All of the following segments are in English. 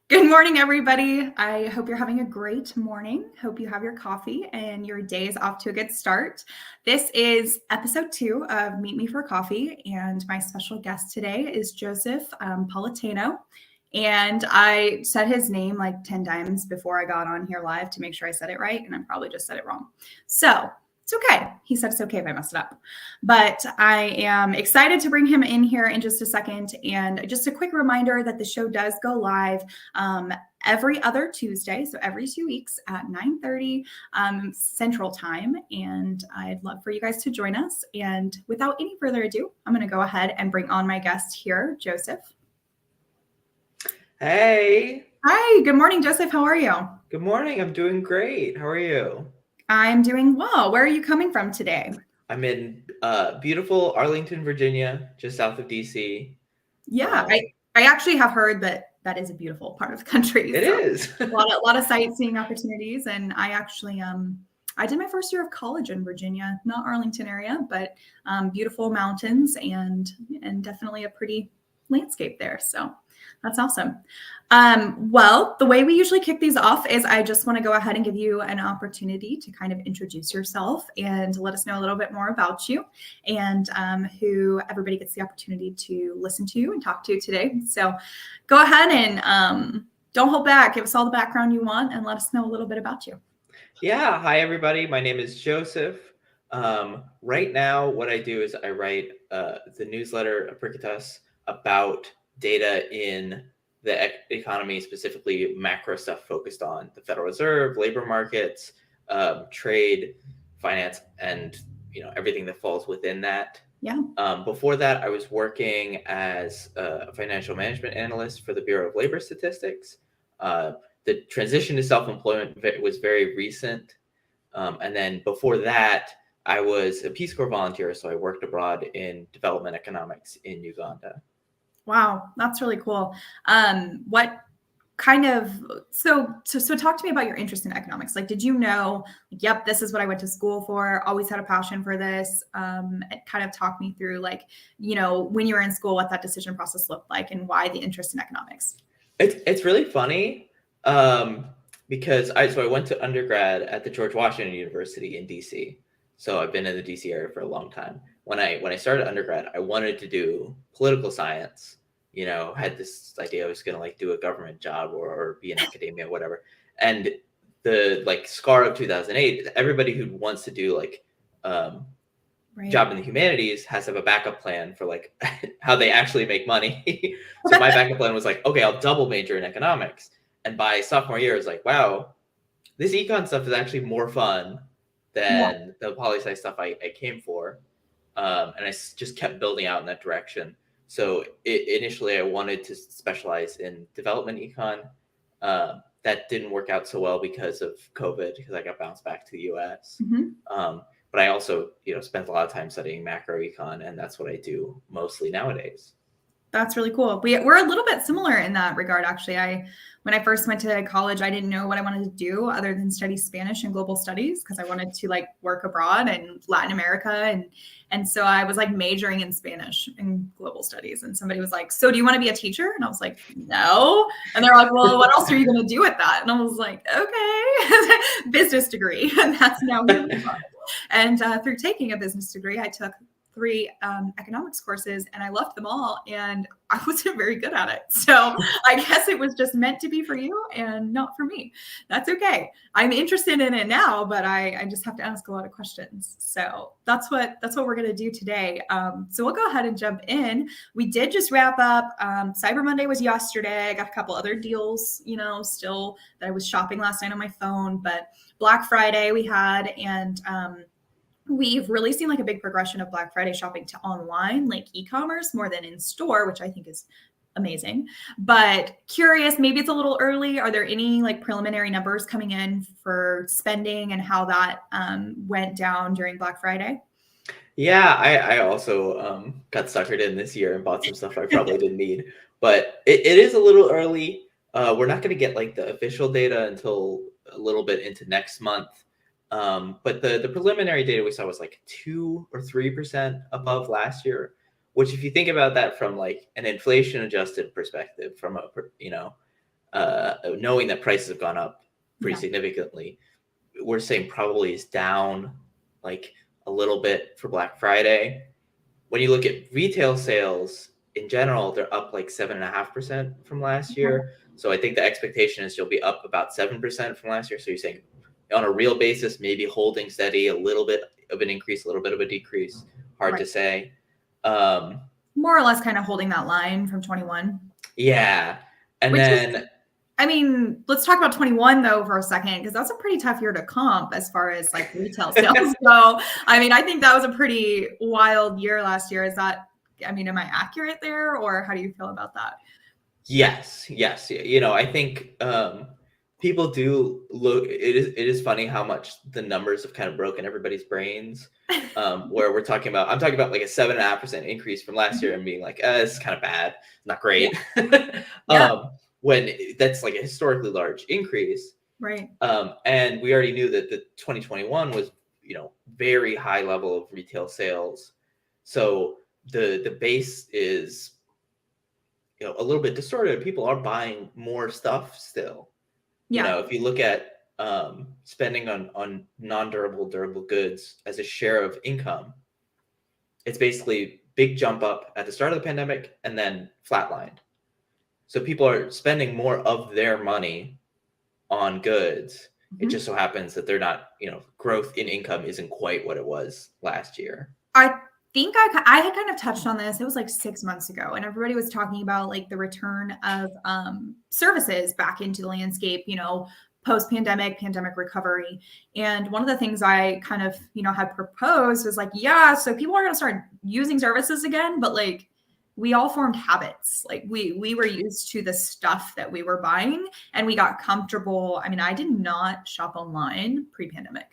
Good morning, everybody. I hope you're having a great morning. Hope you have your coffee and your day is off to a good start. This is episode 2 of Meet Me for Coffee, and my special guest today is Joseph Politano. And I said his name like 10 times before I got on here live to make sure I said it right, and I probably just said it wrong. So it's okay. He said it's okay if I messed it up. But I am excited to bring him in here in just a second. And just a quick reminder that the show does go live every other Tuesday, so every 2 weeks at 9:30 Central Time. And I'd love for you guys to join us. And without any further ado, I'm going to go ahead and bring on my guest here, Joseph. Hey. Hi, good morning, Joseph. How are you? Good morning. I'm doing great. How are you? I'm doing well. Where are you coming from today? I'm in beautiful Arlington, Virginia, just south of DC. Yeah, I actually have heard that is a beautiful part of the country. It is. a lot of sightseeing opportunities, and I actually I did my first year of college in Virginia, not Arlington area, but beautiful mountains and definitely a pretty landscape there. So that's awesome. Well, the way we usually kick these off is I just want to go ahead and give you an opportunity to kind of introduce yourself and let us know a little bit more about you and who everybody gets the opportunity to listen to and talk to today. So go ahead and don't hold back. Give us all the background you want and let us know a little bit about you. Yeah. Hi, everybody. My name is Joseph. Right now, what I do is I write the newsletter Apricitas about data in the economy, specifically macro stuff focused on the Federal Reserve, labor markets, trade, finance, and everything that falls within that. Yeah. Before that, I was working as a financial management analyst for the Bureau of Labor Statistics. The transition to self-employment was very recent. And then before that, I was a Peace Corps volunteer, so I worked abroad in development economics in Uganda. Wow, that's really cool. What kind of so talk to me about your interest in economics. Like, did you know, yep, this is what I went to school for, always had a passion for this? Kind of talk me through, like, when you were in school, what that decision process looked like and why the interest in economics. It's really funny because I went to undergrad at the George Washington University in DC. So I've been in the DC area for a long time. When I started undergrad, I wanted to do political science. Had this idea I was going to do a government job or be in academia, whatever. And the scar of 2008, everybody who wants to do job in the humanities has to have a backup plan for how they actually make money. So my backup plan was okay, I'll double major in economics. And by sophomore year, I was like, wow, this econ stuff is actually more fun than the poli-sci stuff I came for. And I just kept building out in that direction. So initially I wanted to specialize in development econ. That didn't work out so well because of COVID, because I got bounced back to the US. Mm-hmm. But I also, spent a lot of time studying macroecon, and that's what I do mostly nowadays. That's really cool. We're a little bit similar in that regard, actually. When I first went to college, I didn't know what I wanted to do other than study Spanish and global studies, because I wanted to work abroad in Latin America. And so I was majoring in Spanish and global studies. And somebody was like, so do you want to be a teacher? And I was like, no. And they're like, well, what else are you going to do with that? And I was like, okay, business degree. And that's now here we are. And through taking a business degree, I took 3 economics courses, and I left them all, and I wasn't very good at it. So I guess it was just meant to be for you and not for me. That's okay. I'm interested in it now, but I just have to ask a lot of questions. So that's what we're going to do today. So we'll go ahead and jump in. We did just wrap up. Cyber Monday was yesterday. I got a couple other deals, still that I was shopping last night on my phone, but Black Friday we had, and we've really seen a big progression of Black Friday shopping to online, e-commerce, more than in store, which I think is amazing. But curious, maybe it's a little early. Are there any preliminary numbers coming in for spending and how that went down during Black Friday? Yeah, I also got suckered in this year and bought some stuff I probably didn't need. But it is a little early. We're not going to get the official data until a little bit into next month. But the preliminary data we saw was 2 or 3% above last year, which if you think about that from an inflation adjusted perspective, from knowing that prices have gone up pretty Yeah. significantly, we're saying probably is down like a little bit for Black Friday. When you look at retail sales in general, they're up like 7.5% from last year. So I think the expectation is you'll be up about 7% from last year. So you're saying on a real basis, maybe holding steady, a little bit of an increase, a little bit of a decrease. Hard Right. to say. Um, More or less kind of holding that line from 21. yeah. And Which is, then, I mean, let's talk about 21 though for a second, because that's a pretty tough year to comp as far as like retail sales go. I mean, I think that was a pretty wild year last year. Is that, I mean, am I accurate there, or how do you feel about that? yes. I think people do look. It is funny how much the numbers have kind of broken everybody's brains. Where I'm talking about like a 7.5% increase from last year, and being like, this is kind of bad, not Yeah. great. Yeah. When that's like a historically large increase. Right. And we already knew that the 2021 was, very high level of retail sales. So the base is, a little bit distorted. People are buying more stuff still. Yeah. If you look at spending on durable goods as a share of income, it's basically big jump up at the start of the pandemic and then flatlined. So people are spending more of their money on goods. It just so happens that they're not, growth in income isn't quite what it was last year. I think I had kind of touched on this. It was like 6 months ago, and everybody was talking about like the return of services back into the landscape, post-pandemic, pandemic recovery. And one of the things I kind of, had proposed was like, yeah, so people are going to start using services again, but like we all formed habits. Like we were used to the stuff that we were buying, and we got comfortable. I mean, I did not shop online pre-pandemic.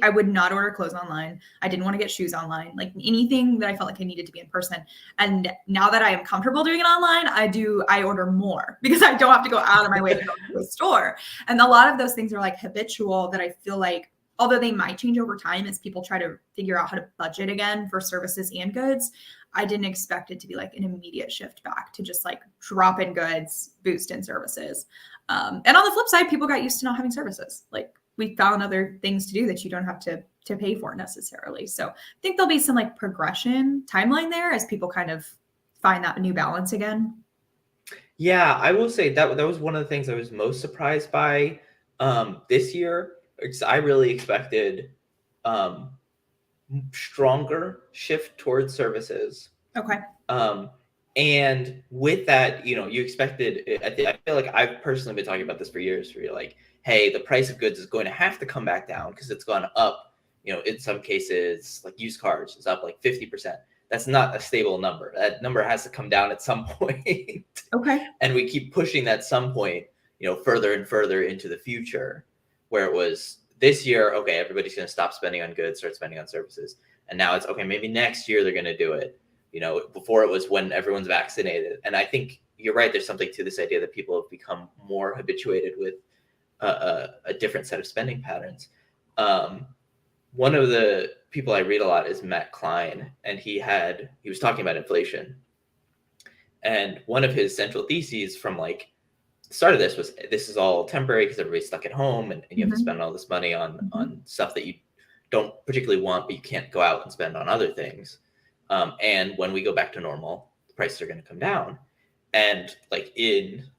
I would not order clothes online. I didn't want to get shoes online, like anything that I felt like I needed to be in person. And now that I am comfortable doing it online, I order more because I don't have to go out of my way to go to a store. And a lot of those things are like habitual that I feel like, although they might change over time as people try to figure out how to budget again for services and goods, I didn't expect it to be like an immediate shift back to just like drop in goods, boost in services. And on the flip side, people got used to not having services. Like we found other things to do that you don't have to pay for necessarily. So I think there'll be some like progression timeline there as people kind of find that new balance again. Yeah, I will say that was one of the things I was most surprised by this year. Because I really expected stronger shift towards services. Okay. And with that, you expected. I feel like I've personally been talking about this for years. Where you're like, hey, the price of goods is going to have to come back down because it's gone up. In some cases, like used cars is up like 50%. That's not a stable number. That number has to come down at some point. Okay. And we keep pushing that some point, further and further into the future, where it was this year, okay, everybody's going to stop spending on goods, start spending on services. And now it's, okay, maybe next year they're going to do it. Before it was when everyone's vaccinated. And I think you're right. There's something to this idea that people have become more habituated with a different set of spending patterns. One of the people I read a lot is Matt Klein, and he was talking about inflation. And one of his central theses from like the start of this was, this is all temporary because everybody's stuck at home and you have to spend all this money on stuff that you don't particularly want, but you can't go out and spend on other things. And when we go back to normal, the prices are going to come down. And like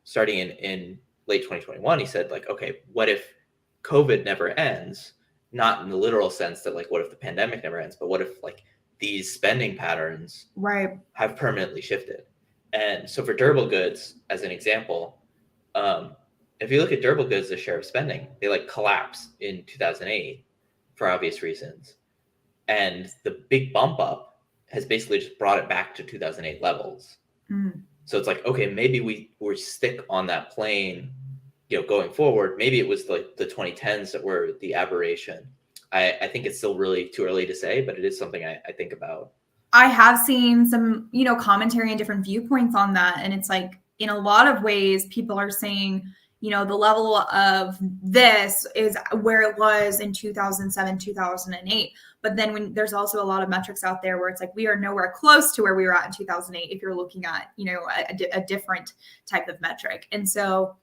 starting in late 2021, he said like, okay, what if COVID never ends? Not in the literal sense that like, what if the pandemic never ends, but what if like these spending patterns have permanently shifted? And so for durable goods, as an example, if you look at durable goods, the share of spending, they like collapse in 2008 for obvious reasons. And the big bump up has basically just brought it back to 2008 levels. So it's like, okay, maybe we stick on that plane, going forward. Maybe it was like the 2010s that were the aberration. I think it's still really too early to say, but it is something I think about. I have seen some, commentary and different viewpoints on that. And it's like, in a lot of ways, people are saying, the level of this is where it was in 2007, 2008. But then when there's also a lot of metrics out there where it's like, we are nowhere close to where we were at in 2008 if you're looking at, a different type of metric. And so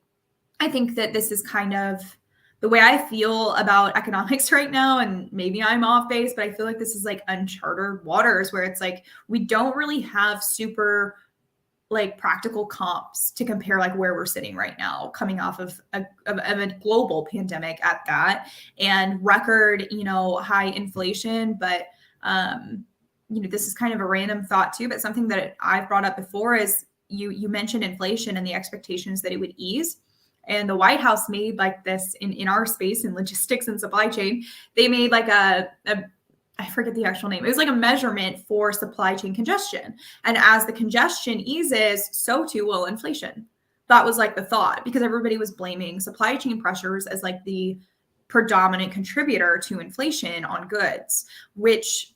I think that this is kind of the way I feel about economics right now. And maybe I'm off base, but I feel like this is like uncharted waters where it's like we don't really have super like practical comps to compare like where we're sitting right now, coming off of a global pandemic at that, and record, high inflation. But this is kind of a random thought too, but something that I've brought up before is you mentioned inflation and the expectations that it would ease. And the White House made like this in our space in logistics and supply chain. They made like I forget the actual name. It was like a measurement for supply chain congestion. And as the congestion eases, so too will inflation. That was like the thought, because everybody was blaming supply chain pressures as like the predominant contributor to inflation on goods, which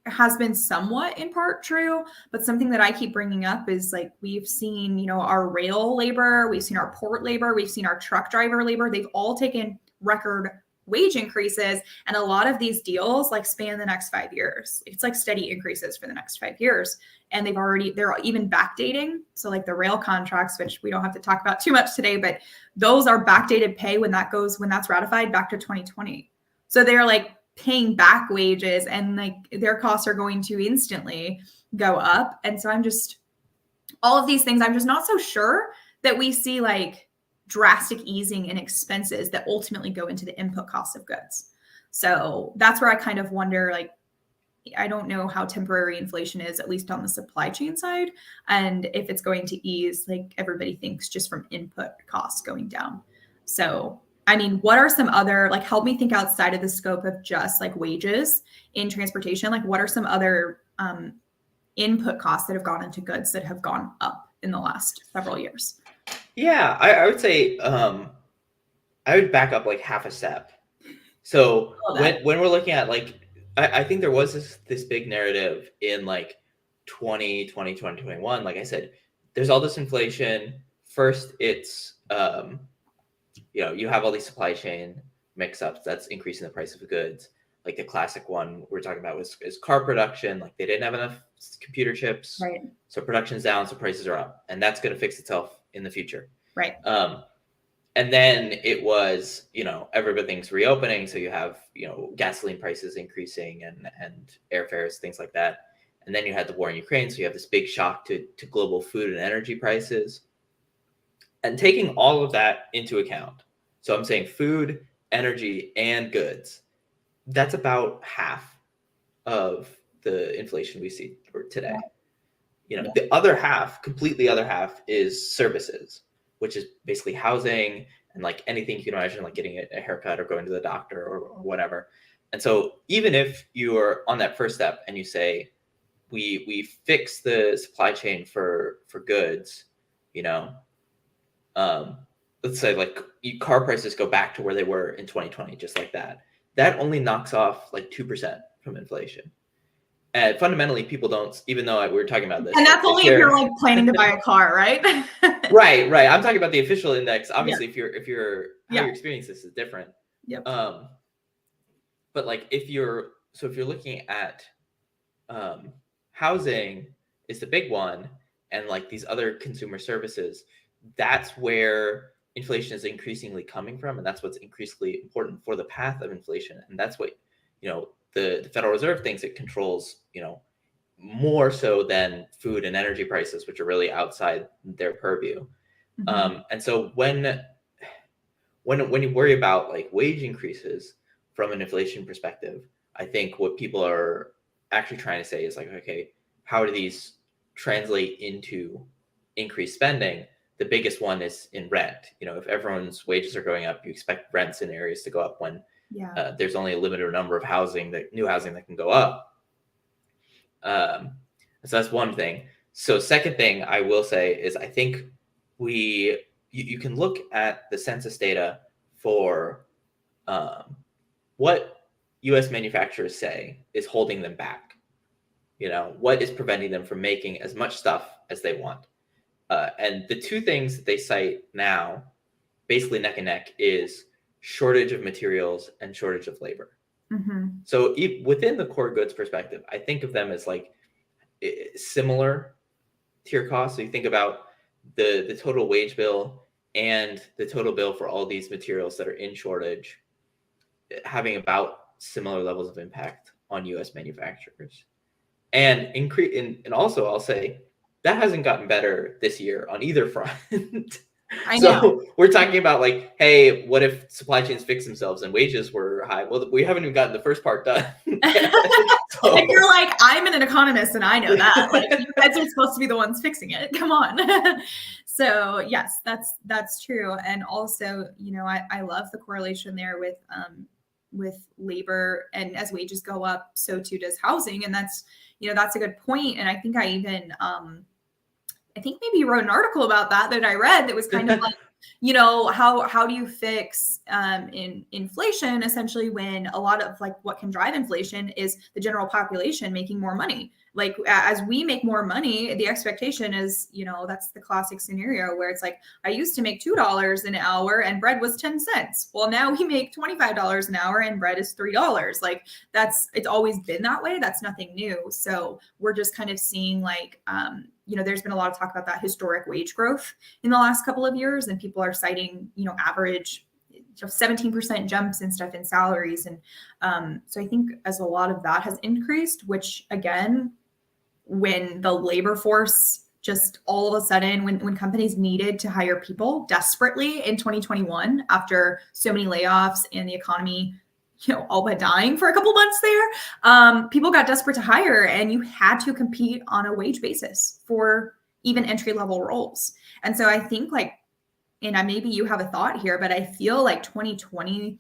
has been somewhat in part true. But something that I keep bringing up is like we've seen, our rail labor, we've seen our port labor, we've seen our truck driver labor. They've all taken record wage increases, and a lot of these deals like span the next 5 years. It's like steady increases for the next 5 years, and they're even backdating. So like the rail contracts, which we don't have to talk about too much today, but those are backdated pay when that's ratified back to 2020. So they're like paying back wages, and like their costs are going to instantly go up. And so all of these things, I'm just not so sure that we see like drastic easing in expenses that ultimately go into the input cost of goods. So that's where I kind of wonder, like, I don't know how temporary inflation is, at least on the supply chain side, and if it's going to ease, like everybody thinks, just from input costs going down. So, I mean, what are some other, like, help me think outside of the scope of just like wages in transportation? Like, what are some other input costs that have gone into goods that have gone up in the last several years? Yeah, I would say I would back up like half a step. So when we're looking at like, I think there was this big narrative in like 2020, 2021. Like I said, there's all this inflation. First, it's you have all these supply chain mix-ups that's increasing the price of goods. Like the classic one we're talking about is car production. Like they didn't have enough computer chips, right? So production's down, so prices are up, and that's going to fix itself in the future, right? And then it was, everything's reopening, so you have, gasoline prices increasing and airfares, things like that. And then you had the war in Ukraine, so you have this big shock to global food and energy prices. And taking all of that into account, so I'm saying food, energy, and goods, that's about half of the inflation we see today. The other half, completely other half, is services, which is basically housing and like anything you can imagine, like getting a haircut or going to the doctor or whatever. And so even if you're on that first step and you say, we fix the supply chain for goods, let's say like car prices go back to where they were in 2020, just like that. That only knocks off like 2% from inflation. And fundamentally, people don't, even though we were talking about this. And that's only if you're like planning to buy a car, right? Right. I'm talking about the official index. Obviously, if you're how your experience this is different. Yep. But like if you're looking at housing is the big one, and like these other consumer services, that's where inflation is increasingly coming from, and that's what's increasingly important for the path of inflation, and that's what the Federal Reserve thinks it controls, more so than food and energy prices, which are really outside their purview. Mm-hmm. And so when you worry about like wage increases from an inflation perspective, I think what people are actually trying to say is like, okay, how do these translate into increased spending? The biggest one is in rent. If everyone's wages are going up, you expect rents in areas to go up when there's only a limited number of new housing that can go up. So that's one thing. So second thing I will say is I think you can look at the census data for what U.S. manufacturers say is holding them back. What is preventing them from making as much stuff as they want. And the two things that they cite now, basically neck and neck, is shortage of materials and shortage of labor. Mm-hmm. So within the core goods perspective, I think of them as like similar to your costs. So you think about the total wage bill and the total bill for all these materials that are in shortage having about similar levels of impact on US manufacturers. And also I'll say that hasn't gotten better this year on either front. I know. So we're talking about like, hey, what if supply chains fix themselves and wages were high? Well, we haven't even gotten the first part done. So, and you're like, I'm an economist and I know that. Like, you guys are supposed to be the ones fixing it. Come on. So yes, that's true. And also, I love the correlation there with labor, and as wages go up, so too does housing. And that's a good point. And I think I even I think maybe you wrote an article about that I read that was kind of like, how do you fix in inflation, essentially, when a lot of like what can drive inflation is the general population making more money. Like as we make more money, the expectation is, that's the classic scenario where it's like, I used to make $2 an hour and bread was 10 cents. Well, now we make $25 an hour and bread is $3. Like it's always been that way. That's nothing new. So we're just kind of seeing like, there's been a lot of talk about that historic wage growth in the last couple of years, and people are citing, average 17% jumps and stuff in salaries. And so I think as a lot of that has increased, which again, when the labor force just all of a sudden, when companies needed to hire people desperately in 2021, after so many layoffs and the economy, all but dying for a couple months there, people got desperate to hire, and you had to compete on a wage basis for even entry-level roles. And so I think like, and maybe you have a thought here, but I feel like 2020,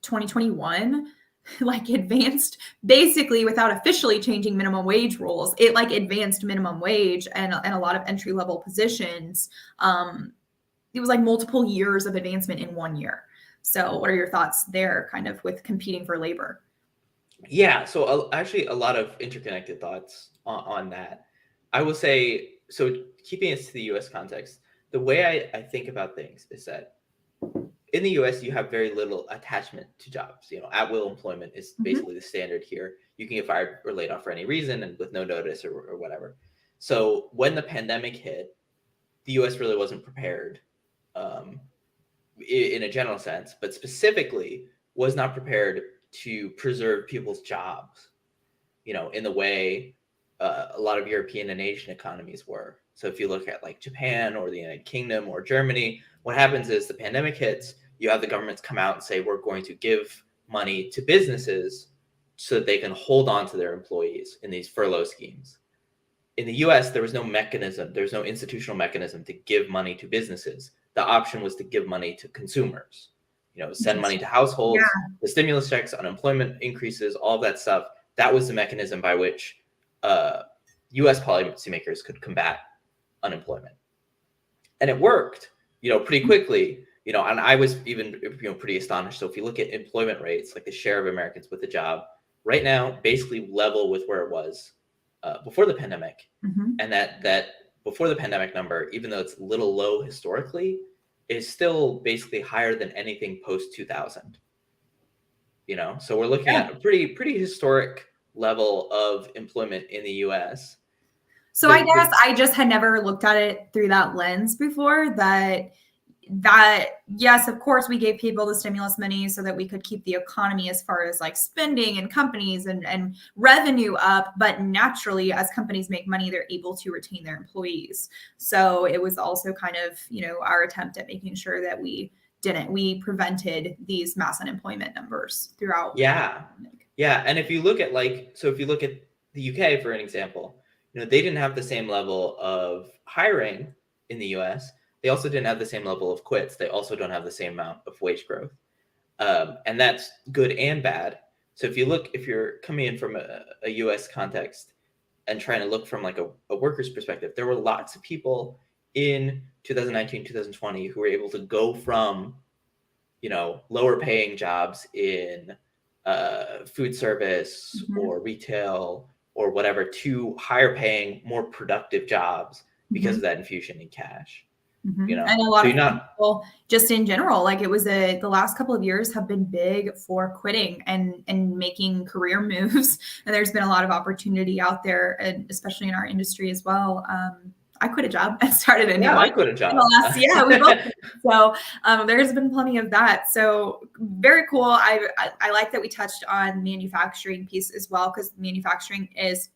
2021, like advanced basically without officially changing minimum wage rules. It like advanced minimum wage and a lot of entry-level positions. It was like multiple years of advancement in 1 year. So what are your thoughts there kind of with competing for labor? Yeah, so actually a lot of interconnected thoughts on that. I will say, so keeping it to the US context, the way I think about things is that in the US, you have very little attachment to jobs. At will employment is basically the standard here. You can get fired or laid off for any reason and with no notice or whatever. So when the pandemic hit, the US really wasn't prepared in a general sense, but specifically was not prepared to preserve people's jobs, in the way a lot of European and Asian economies were. So if you look at like Japan or the United Kingdom or Germany, what happens is the pandemic hits, you have the governments come out and say, we're going to give money to businesses so that they can hold on to their employees in these furlough schemes. In the US, there was no mechanism, there's no institutional mechanism to give money to businesses. The option was to give money to consumers, send money to households, the stimulus checks, unemployment increases, all of that stuff. That was the mechanism by which US policymakers could combat unemployment. And it worked, pretty quickly, and I was even, pretty astonished. So if you look at employment rates, like the share of Americans with a job right now, basically level with where it was before the pandemic. And that before the pandemic number, even though it's a little low historically, is still basically higher than anything post 2000. So we're looking at a pretty historic level of employment in the US. So I guess I just had never looked at it through that lens before, that yes, of course we gave people the stimulus money so that we could keep the economy as far as like spending and companies and revenue up, but naturally as companies make money, they're able to retain their employees. So it was also kind of, our attempt at making sure that we prevented these mass unemployment numbers throughout. Yeah. And if you look at the UK, for an example, they didn't have the same level of hiring in the US. They also didn't have the same level of quits. They also don't have the same amount of wage growth. And that's good and bad. So if you're coming in from a US context and trying to look from like a worker's perspective, there were lots of people in 2019, 2020 who were able to go from, lower paying jobs in food service or retail or whatever to higher paying, more productive jobs because of that infusion in cash. And a lot of people just in general, like it was the last couple of years have been big for quitting and making career moves. And there's been a lot of opportunity out there, and especially in our industry as well. I quit a job and started a new Yeah, one. I quit a In job. the last, yeah, we both. So there's been plenty of that. So very cool. I like that we touched on manufacturing piece as well, because manufacturing is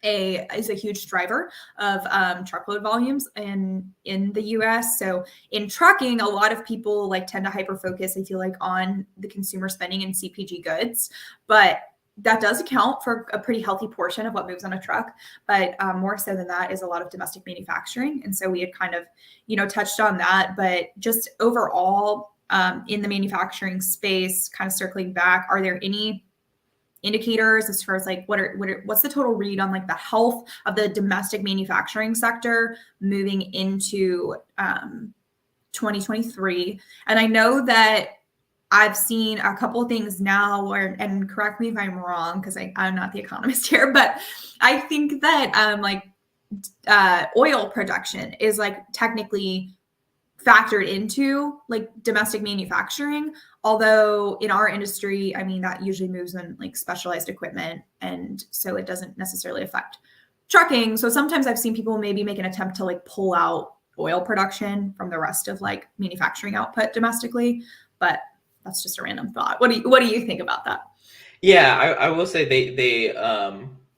a huge driver of truckload volumes in the US. So in trucking, a lot of people like tend to hyper focus, I feel like, on the consumer spending and CPG goods, but that does account for a pretty healthy portion of what moves on a truck. But more so than that is a lot of domestic manufacturing. And so we had kind of, touched on that, but just overall in the manufacturing space, kind of circling back, are there any indicators as far as like what's the total read on like the health of the domestic manufacturing sector moving into 2023? And I know that I've seen a couple of things now where, and correct me if I'm wrong, because I'm not the economist here, but I think that oil production is like technically factored into like domestic manufacturing. Although in our industry, I mean, that usually moves in like specialized equipment. And so it doesn't necessarily affect trucking. So sometimes I've seen people maybe make an attempt to like pull out oil production from the rest of like manufacturing output domestically. But that's just a random thought. What do you think about that? Yeah, I will say they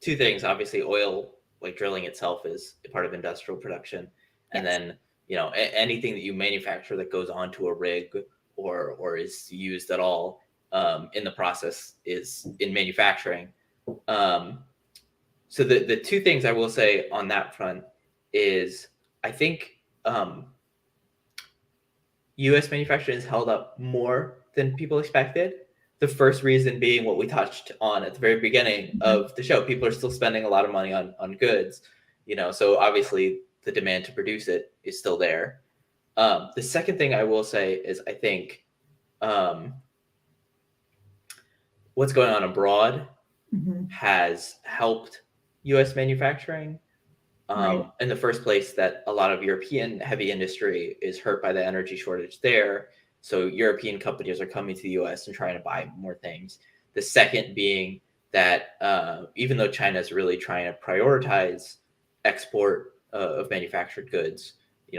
two things. Obviously, oil, like drilling itself, is a part of industrial production, and Yes. then anything that you manufacture that goes onto a rig or is used at all in the process is in manufacturing. So the two things I will say on that front is I think U.S. manufacturing is held up more than people expected. The first reason being what we touched on at the very beginning of the show. People are still spending a lot of money on goods, so obviously the demand to produce it is still there. The second thing I will say is I think what's going on abroad has helped U.S. manufacturing. Right. In the first place, that a lot of European heavy industry is hurt by the energy shortage there. So European companies are coming to the US and trying to buy more things. The second being that even though China is really trying to prioritize export of manufactured goods,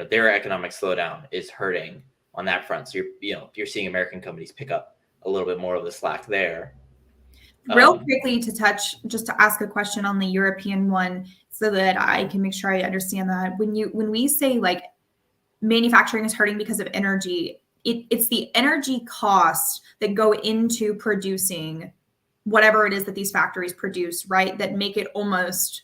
their economic slowdown is hurting on that front. So you're seeing American companies pick up a little bit more of the slack there. Real quickly just to ask a question on the European one so that I can make sure I understand that. When we say like manufacturing is hurting because of energy, it's the energy costs that go into producing whatever it is that these factories produce, right? That make it almost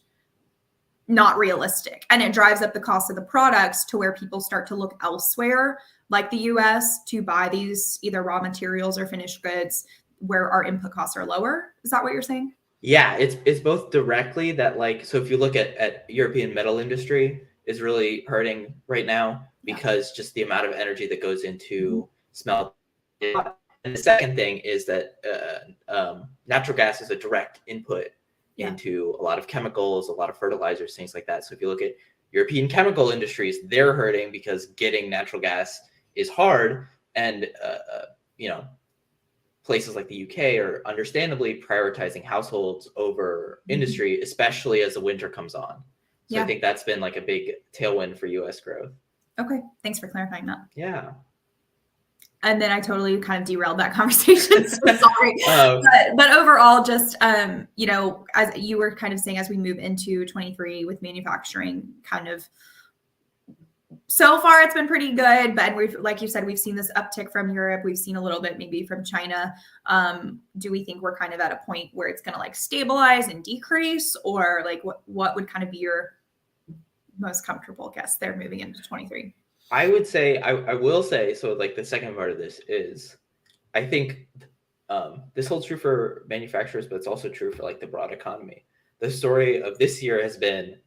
not realistic. And it drives up the cost of the products to where people start to look elsewhere, like the US, to buy these either raw materials or finished goods where our input costs are lower. Is that what you're saying? Yeah, it's both directly that, like, so if you look at European metal industry is really hurting right now because just the amount of energy that goes into smelt. And the second thing is that natural gas is a direct input into a lot of chemicals, a lot of fertilizers, things like that. So if you look at European chemical industries, they're hurting because getting natural gas is hard, and places like the UK are understandably prioritizing households over industry, especially as the winter comes on. So I think that's been like a big tailwind for US growth. Okay. Thanks for clarifying that. Yeah. And then I totally kind of derailed that conversation. So sorry. But overall, just, as you were kind of saying, as we move into 23 with manufacturing, kind of, so far it's been pretty good, but like you said, we've seen this uptick from Europe. We've seen a little bit maybe from China. Do we think we're kind of at a point where it's going to like stabilize and decrease, or like what would kind of be your most comfortable guess there moving into 23? I would say, I will say, so like the second part of this is, I think this holds true for manufacturers, but it's also true for like the broad economy. The story of this year has been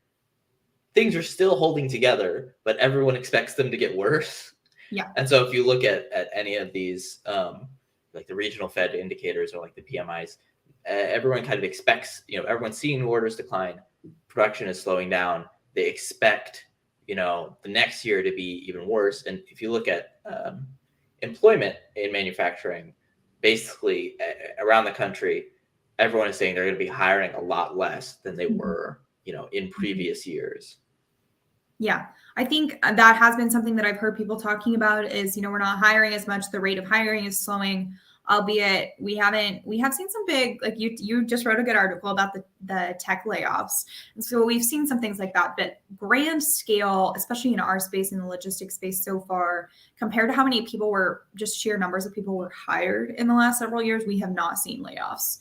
things are still holding together, but everyone expects them to get worse. Yeah. And so if you look at any of these, like the regional Fed indicators or like the PMIs, everyone kind of expects, everyone's seeing orders decline, production is slowing down. They expect, the next year to be even worse. And if you look at employment in manufacturing, basically around the country, everyone is saying they're going to be hiring a lot less than they were, in previous years. Yeah, I think that has been something that I've heard people talking about is, we're not hiring as much. The rate of hiring is slowing, albeit we have seen some big, like you just wrote a good article about the tech layoffs. And so we've seen some things like that, but grand scale, especially in our space, in the logistics space so far, compared to how many people were, just sheer numbers of people were hired in the last several years, we have not seen layoffs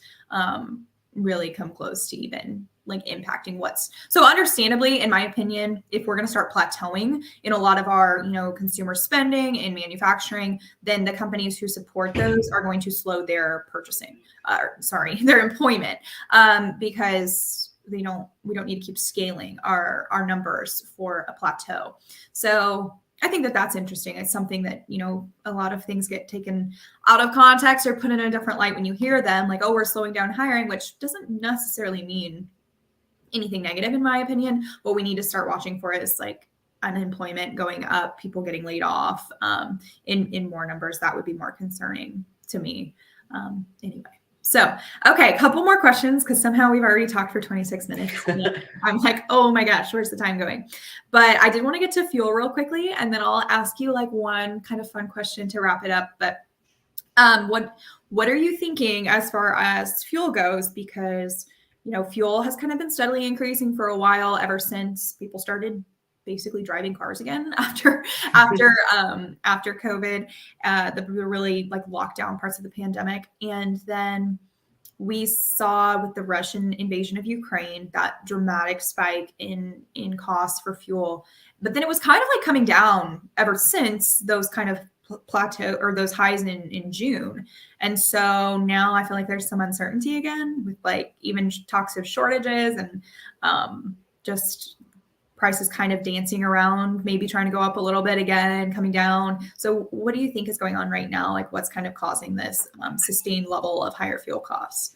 really come close to even like impacting so understandably, in my opinion, if we're going to start plateauing in a lot of our, consumer spending and manufacturing, then the companies who support those are going to slow their purchasing, their employment, because we don't need to keep scaling our numbers for a plateau. So I think that that's interesting. It's something that, a lot of things get taken out of context or put in a different light when you hear them, like, oh, we're slowing down hiring, which doesn't necessarily mean anything negative, in my opinion. What we need to start watching for is like unemployment going up, people getting laid off in more numbers. That would be more concerning to me. Anyway. So, okay, a couple more questions because somehow we've already talked for 26 minutes. I'm like, oh my gosh, where's the time going? But I did want to get to fuel real quickly, and then I'll ask you like one kind of fun question to wrap it up. But what are you thinking as far as fuel goes? Because fuel has kind of been steadily increasing for a while, ever since people started basically driving cars again after COVID, the really like lockdown parts of the pandemic. And then we saw with the Russian invasion of Ukraine, that dramatic spike in costs for fuel. But then it was kind of like coming down ever since those kind of plateau or those highs in June. And so now I feel like there's some uncertainty again with like even talks of shortages and just prices kind of dancing around, maybe trying to go up a little bit again, coming down. So what do you think is going on right now? Like what's kind of causing this sustained level of higher fuel costs?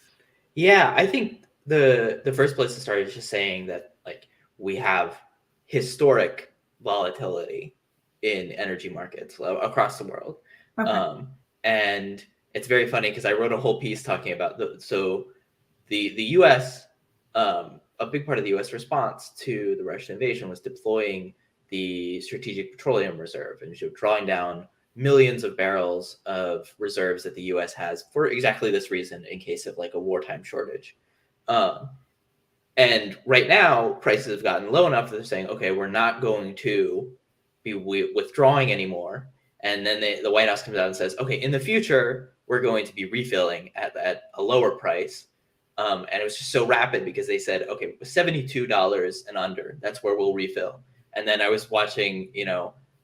Yeah, I think the first place to start is just saying that like we have historic volatility in energy markets across the world. Okay. And it's very funny because I wrote a whole piece talking about the U.S. A big part of the U.S. response to the Russian invasion was deploying the Strategic Petroleum Reserve and drawing down millions of barrels of reserves that the U.S. has for exactly this reason, in case of like a wartime shortage. And right now, prices have gotten low enough that they're saying, okay, we're not going to be withdrawing anymore. And then the White House comes out and says, okay, in the future, we're going to be refilling at a lower price. And it was just so rapid because they said, okay, $72 and under, that's where we'll refill. And then I was watching,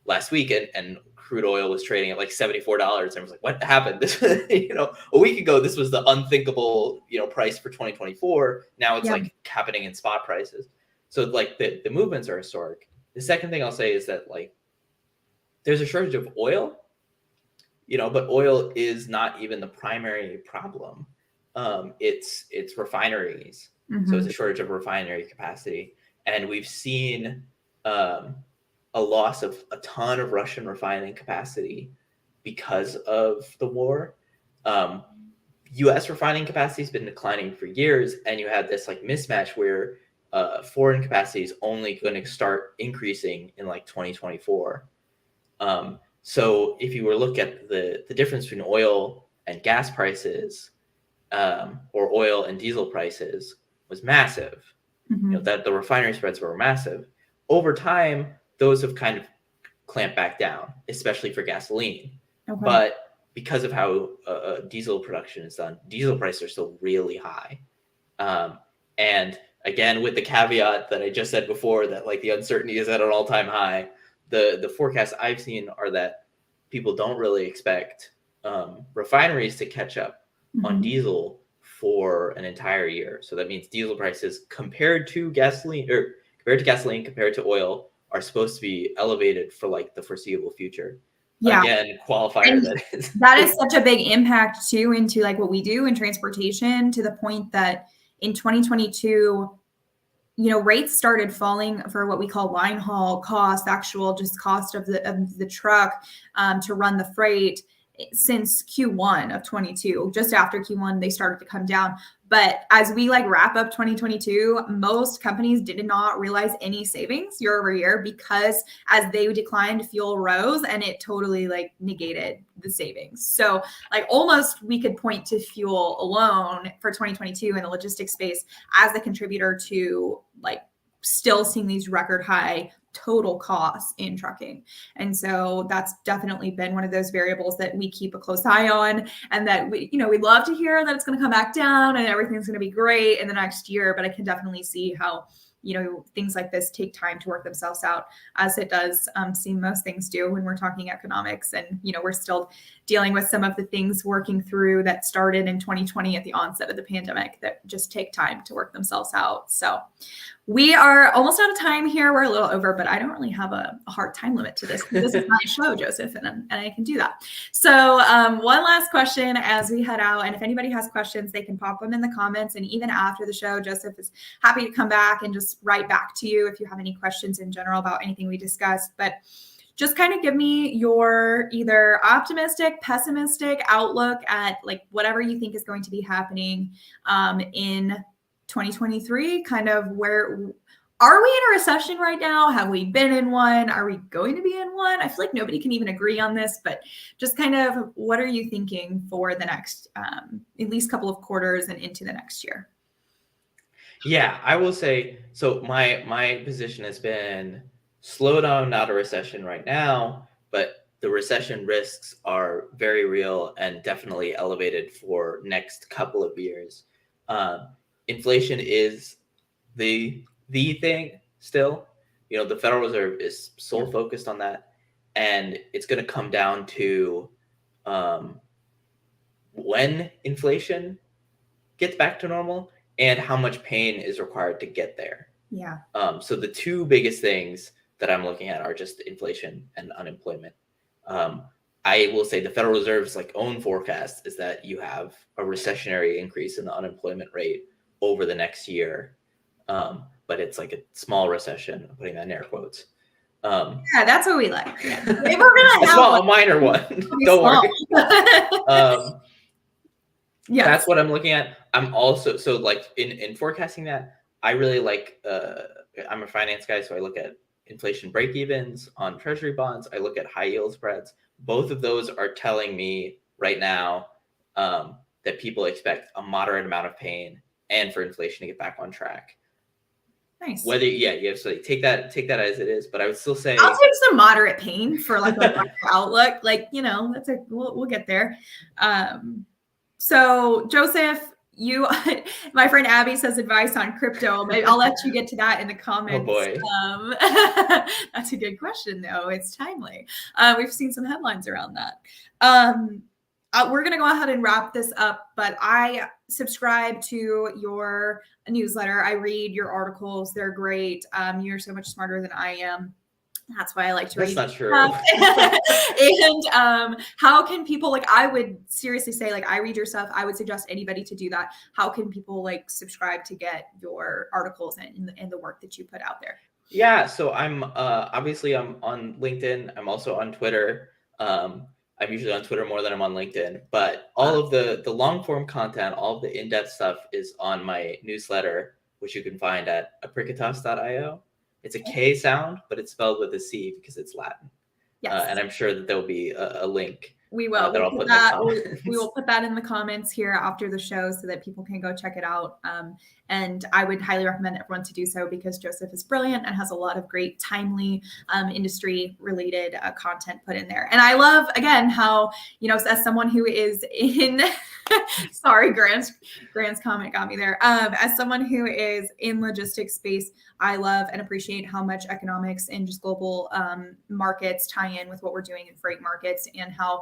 last week and crude oil was trading at like $74. And I was like, what happened? This, a week ago, this was the unthinkable, price for 2024. Now it's like happening in spot prices. So like the movements are historic. The second thing I'll say is that like there's a shortage of oil, but oil is not even the primary problem. It's refineries. Mm-hmm. So it's a shortage of refinery capacity. And we've seen a loss of a ton of Russian refining capacity because of the war. U.S. refining capacity has been declining for years, and you have this like mismatch where foreign capacity is only going to start increasing in like 2024. So if you were to look at the difference between oil and gas prices, or oil and diesel prices, was massive. Mm-hmm. That the refinery spreads were massive. Over time, those have kind of clamped back down, especially for gasoline. Okay. But because of how diesel production is done, diesel prices are still really high. And again, with the caveat that I just said before, that like the uncertainty is at an all-time high, the forecasts I've seen are that people don't really expect refineries to catch up mm-hmm. on diesel for an entire year. So that means diesel prices compared to gasoline, compared to oil, are supposed to be elevated for like the foreseeable future. Yeah. Again, qualifier and that is such a big impact too into like what we do in transportation, to the point that in 2022, rates started falling for what we call line haul cost, actual just cost of the truck to run the freight. since Q1 of 22. Just after Q1, they started to come down. But as we like wrap up 2022, most companies did not realize any savings year over year, because as they declined, fuel rose, and it totally like negated the savings. So like almost we could point to fuel alone for 2022 in the logistics space as the contributor to like still seeing these record high total costs in trucking. And so that's definitely been one of those variables that we keep a close eye on, and that we'd love to hear that it's going to come back down and everything's going to be great in the next year. But I can definitely see how, things like this take time to work themselves out, as it does seem most things do when we're talking economics. And, we're still dealing with some of the things working through that started in 2020 at the onset of the pandemic that just take time to work themselves out. So we are almost out of time here. We're a little over, but I don't really have a hard time limit to this. This is my show, Joseph, and I can do that. So one last question as we head out. And if anybody has questions, they can pop them in the comments. And even after the show, Joseph is happy to come back and just write back to you if you have any questions in general about anything we discussed. But just kind of give me your either optimistic, pessimistic outlook at like whatever you think is going to be happening in 2023. Kind of where are we in a recession right now? Have we been in one? Are we going to be in one? I feel like nobody can even agree on this, but just kind of what are you thinking for the next at least couple of quarters and into the next year? Yeah, I will say, so my position has been slowdown, not a recession right now, but the recession risks are very real and definitely elevated for next couple of years. Inflation is the thing still. The Federal Reserve is sole focused on that, and it's going to come down to when inflation gets back to normal and how much pain is required to get there. Yeah. So the two biggest things that I'm looking at are just inflation and unemployment. I will say the Federal Reserve's own forecast is that you have a recessionary increase in the unemployment rate over the next year. But it's like a small recession, I'm putting that in air quotes. Yeah, that's what we like. Yeah. We're gonna have a minor one. Don't worry. Yeah, that's what I'm looking at. I'm also in forecasting that, I really like I'm a finance guy, so I look at inflation break-evens on treasury bonds. I look at high yield spreads. Both of those are telling me right now that people expect a moderate amount of pain and for inflation to get back on track. Nice. Whether you have to take that as it is, but I would still say I'll take some moderate pain for a outlook. That's we'll get there. So Joseph, my friend Abby says advice on crypto. Maybe I'll let you get to that in the comments. Oh boy. That's a good question though. It's timely. We've seen some headlines around that. We're going to go ahead and wrap this up, but I subscribe to your newsletter. I read your articles. They're great. You're so much smarter than I am. That's why I like to read. That's not true. And how can people, I would seriously say, I read your stuff. I would suggest anybody to do that. How can people subscribe to get your articles and the work that you put out there? Yeah. So I'm obviously I'm on LinkedIn. I'm also on Twitter. I'm usually on Twitter more than I'm on LinkedIn, but all of the long form content, all of the in-depth stuff is on my newsletter, which you can find at apricitas.io. It's a K sound, but it's spelled with a C because it's Latin. Yes. And I'm sure that there'll be a link. We will. We will put that in the comments here after the show so that people can go check it out. And I would highly recommend everyone to do so because Joseph is brilliant and has a lot of great, timely, industry-related content put in there. And I love, again, how, as someone who is in, sorry, Grant's comment got me there. As someone who is in logistics space, I love and appreciate how much economics and just global markets tie in with what we're doing in freight markets, and how,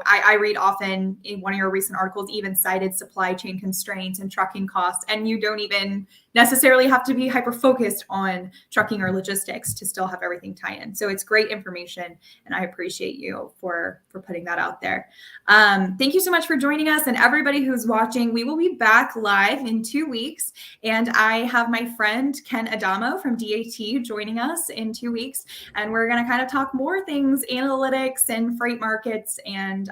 I read often in one of your recent articles even cited supply chain constraints and trucking costs, and you don't even necessarily have to be hyper focused on trucking or logistics to still have everything tie in. So it's great information, and I appreciate you for putting that out there. Thank you so much for joining us. and everybody who's watching, we will be back live in 2 weeks. And I have my friend Ken Adamo from DAT joining us in 2 weeks. And we're going to kind of talk more things, analytics and freight markets and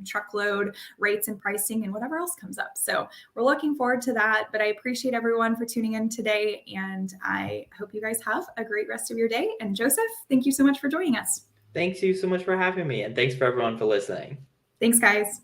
truckload rates and pricing and whatever else comes up. So we're looking forward to that. But I appreciate everyone for tuning in today. And I hope you guys have a great rest of your day. And Joseph, thank you so much for joining us. Thanks you so much for having me. And thanks for everyone for listening. Thanks, guys.